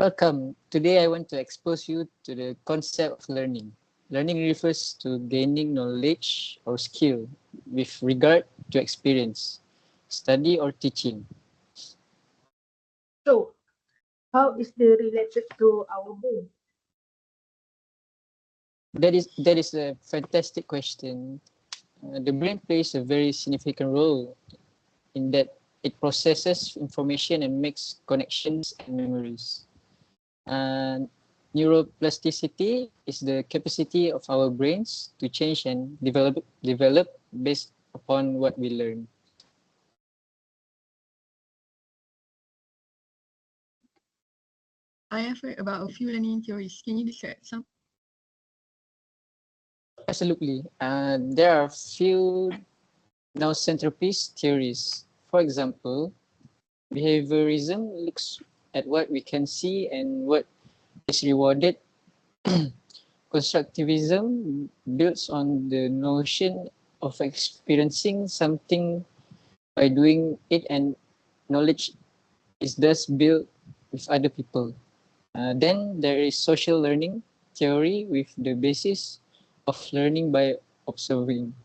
Welcome. Today I want to expose you to the concept of learning. Learning refers to gaining knowledge or skill with regard to experience, study or teaching. So, how is they related to our brain? That is a fantastic question. The brain plays a very significant role in that it processes information and makes connections and memories. And neuroplasticity is the capacity of our brains to change and develop based upon what we learn. I have heard about a few learning theories. Can you describe some? Absolutely. There are few now centerpiece theories. For example, behaviorism looks at what we can see and what is rewarded. Constructivism builds on the notion of experiencing something by doing it, and knowledge is thus built with other people. Then there is social learning theory with the basis of learning by observing.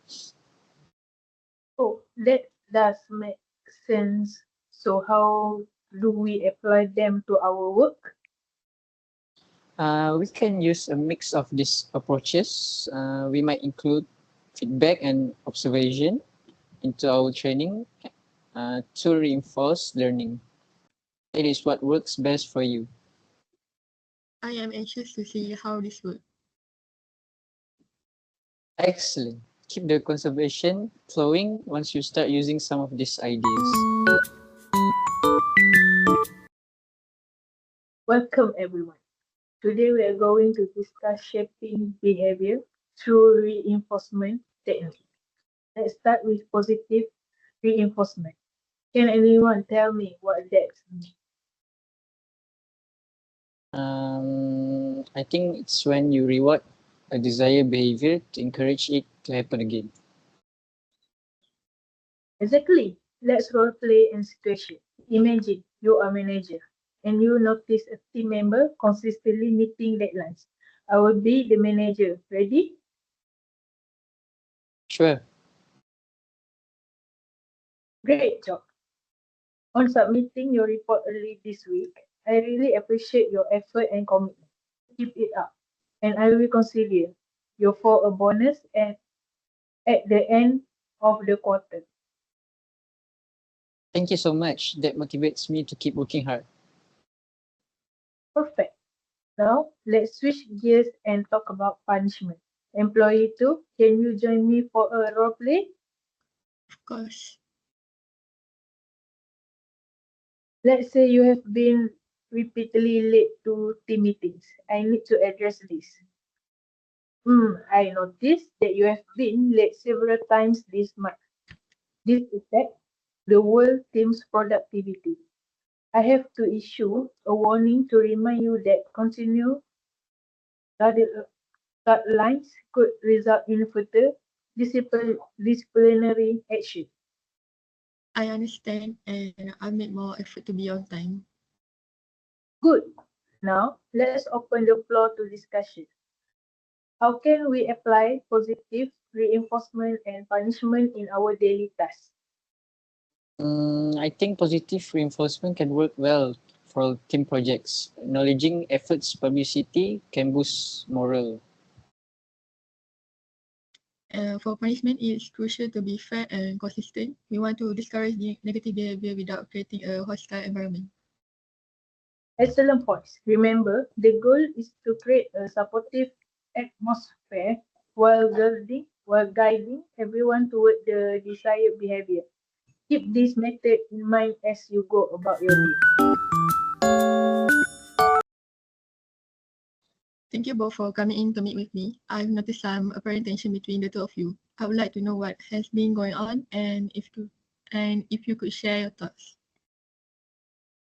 Oh, that does make sense. So, how do we apply them to our work? We can use a mix of these approaches. We might include feedback and observation into our training to reinforce learning. It is what works best for you. I am anxious to see how this works. Excellent. Keep the conversation flowing once you start using some of these ideas. Welcome, everyone. Today, we are going to discuss shaping behavior through reinforcement technique. Let's start with positive reinforcement. Can anyone tell me what that means? I think it's when you reward a desired behavior to encourage it to happen again. Exactly. Let's role play a situation. Imagine you are manager and you notice a team member consistently meeting deadlines. I will be the manager. Ready? Sure. Great job. On submitting your report early this week, I really appreciate your effort and commitment. Keep it up. And I will consider you for a bonus at the end of the quarter. Thank you so much. That motivates me to keep working hard. Perfect. Now, let's switch gears and talk about punishment. Employee 2, can you join me for a role play? Of course. Let's say you have been repeatedly late to team meetings. I need to address this. I noticed that you have been late several times this month. This affects the whole team's productivity. I have to issue a warning to remind you that continued guidelines could result in further disciplinary action. I understand and I'll make more effort to be on time. Good. Now, let's open the floor to discussion. How can we apply positive reinforcement and punishment in our daily tasks? I think positive reinforcement can work well for team projects. Acknowledging efforts publicity can boost morale. For punishment, it's crucial to be fair and consistent. We want to discourage the negative behavior without creating a hostile environment. Excellent points. Remember, the goal is to create a supportive atmosphere while guiding everyone toward the desired behavior. Keep this method in mind as you go about your day. Thank you both for coming in to meet with me. I've noticed some apparent tension between the two of you. I would like to know what has been going on and if you could share your thoughts.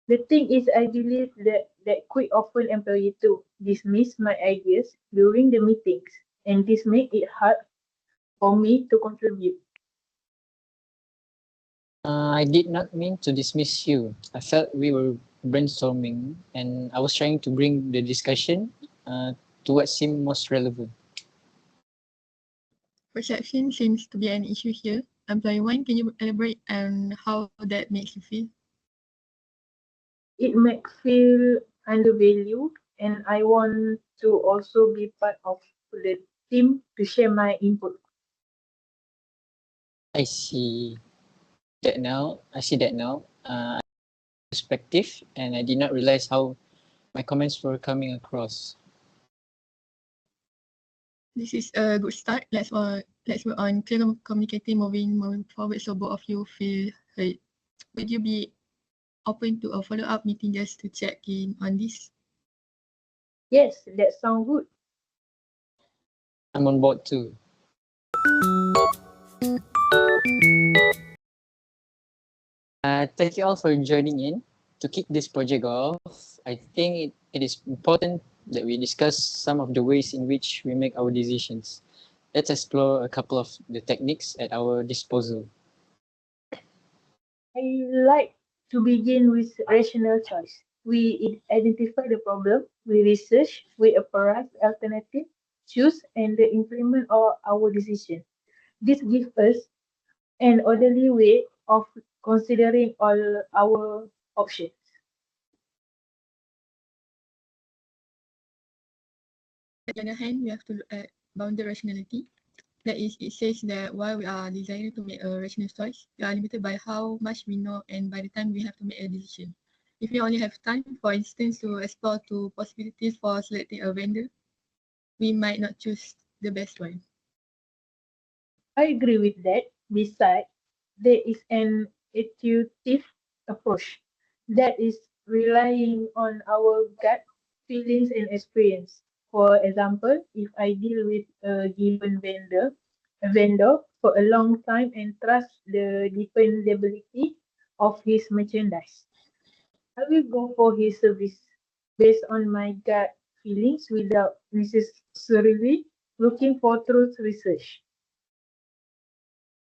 The thing is, I believe that quite often employees to dismiss my ideas during the meetings, and this makes it hard for me to contribute. I did not mean to dismiss you. I felt we were brainstorming, and I was trying to bring the discussion to what seemed most relevant. Perception seems to be an issue here. Employee one, can you elaborate on how that makes you feel? It makes feel undervalued, and I want to also be part of the team to share my input. I see that now. Perspective, and I did not realize how my comments were coming across. This is a good start. Let's work on clear communicating moving forward so both of you feel heard. Would you be open to a follow-up meeting just to check in on this? Yes, that sounds good. I'm on board too. Thank you all for joining in. To kick this project off, I think it is important that we discuss some of the ways in which we make our decisions. Let's explore a couple of the techniques at our disposal. I like to begin with rational choice. We identify the problem, we research, we apprise alternative, choose, and the implement of our decision. This gives us an orderly way of considering all our options. On the other hand, we have to look at bounded rationality. That is, it says that while we are desiring to make a rational choice, we are limited by how much we know and by the time we have to make a decision. If we only have time, for instance, to explore two possibilities for selecting a vendor, we might not choose the best one. I agree with that. Besides, there is an intuitive approach that is relying on our gut feelings and experience. For example, if I deal with a given vendor for a long time and trust the dependability of his merchandise, I will go for his service based on my gut feelings without necessarily looking for truth research.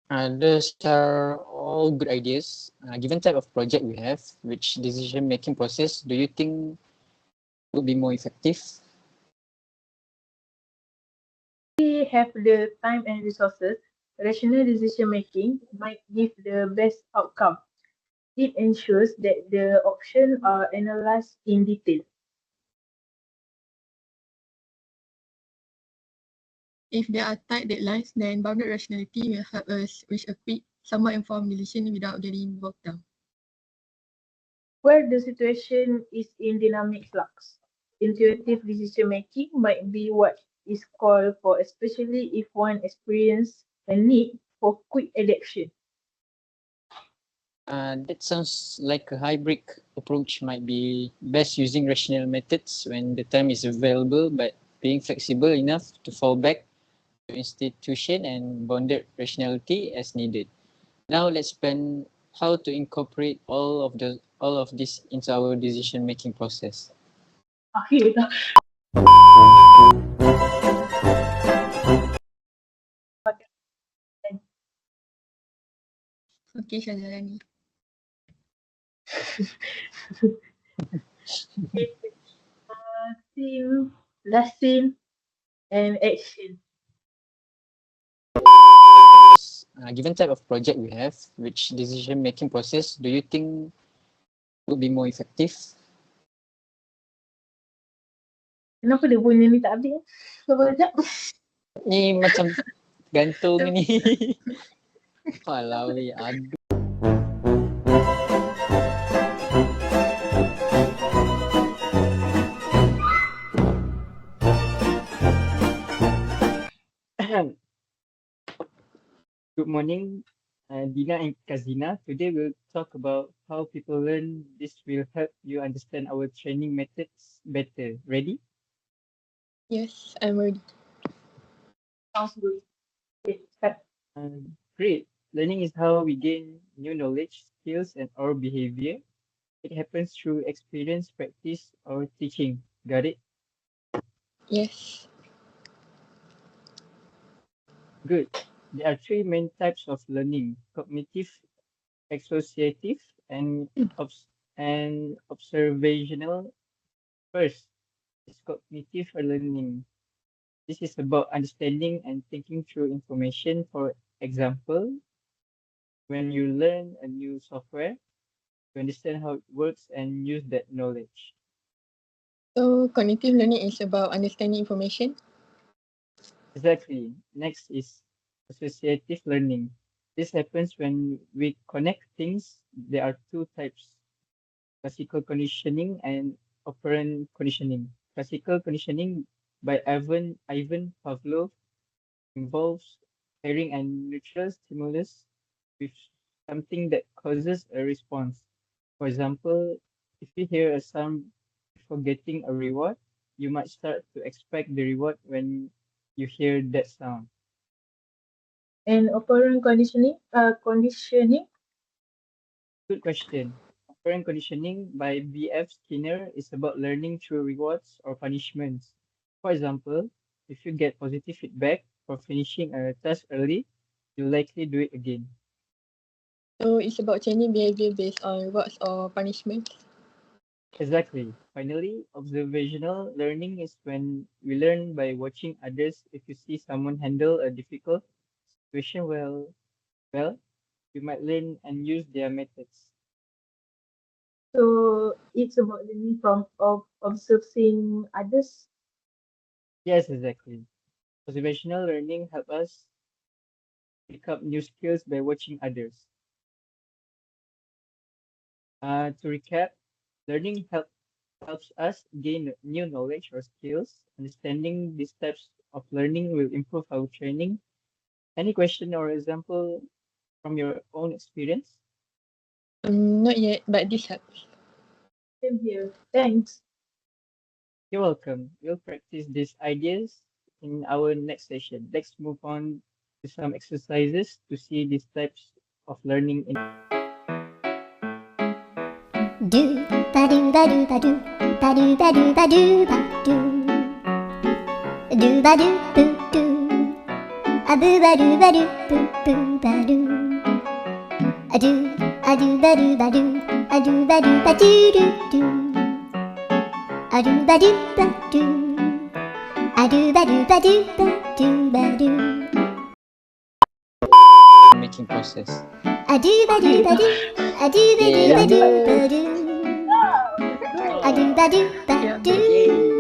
Those are all good ideas. Given type of project we have, which decision making process do you think would be more effective? We have the time and resources, rational decision making might give the best outcome. It ensures that the options are analyzed in detail. If there are tight deadlines, then bounded rationality will help us reach a quick, somewhat informed decision without getting bogged down. Where the situation is in dynamic flux, intuitive decision making might be what is called for, especially if one experiences a need for quick adaptation. That sounds like a hybrid approach might be best using rational methods when the time is available, but being flexible enough to fall back to institution and bounded rationality as needed. Now let's plan how to incorporate all of this into our decision making process. Akhir dah. Okay, Syazalani. Scene, last scene, and action. Given type of project we have, which decision making process do you think would be more effective? Kenapa dia punya ni tak habis? Sabar sekejap. Ni macam gantung ni. Walau aduh. Good morning, Dina and Kazina. Today we'll talk about how people learn. This will help you understand our training methods better. Ready? Yes, I'm ready. Sounds good. Okay, start. Great. Learning is how we gain new knowledge, skills, and our behavior. It happens through experience, practice, or teaching. Got it? Yes. Good. There are three main types of learning: cognitive, associative, and and observational. First is cognitive learning. This is about understanding and thinking through information. For example, when you learn a new software, you understand how it works and use that knowledge. So cognitive learning is about understanding information. Exactly. Next is associative learning. This happens when we connect things. There are two types: classical conditioning and operant conditioning. Classical conditioning by Ivan Pavlov involves pairing a neutral stimulus with something that causes a response. For example, if you hear a sound before getting a reward, you might start to expect the reward when you hear that sound. And operant conditioning. Good question. Operant conditioning by B.F. Skinner is about learning through rewards or punishments. For example, if you get positive feedback for finishing a task early, you'll likely do it again. So it's about changing behavior based on rewards or punishments. Exactly. Finally, observational learning is when we learn by watching others. If you see someone handle a difficult situation well, you might learn and use their methods. So it's about learning from observing others. Yes, exactly. Observational learning helps us pick up new skills by watching others. To recap, learning helps us gain new knowledge or skills. Understanding these types of learning will improve our training. Any question or example from your own experience? Not yet, but this helps. Same here. Thanks. You're welcome. We'll practice these ideas in our next session. Let's move on to some exercises to see these types of learning in Do ba do ba do ba do ba do ba do ba do ba do ba do boo do a boo ba do ba do boo boo ba do a do ba do ba do a do ba do ba do do do a do ba do ba do a do ba do ba do ba do ba do Making process. a do ba do ba do a do ba do ba do ba do a do ba do ba do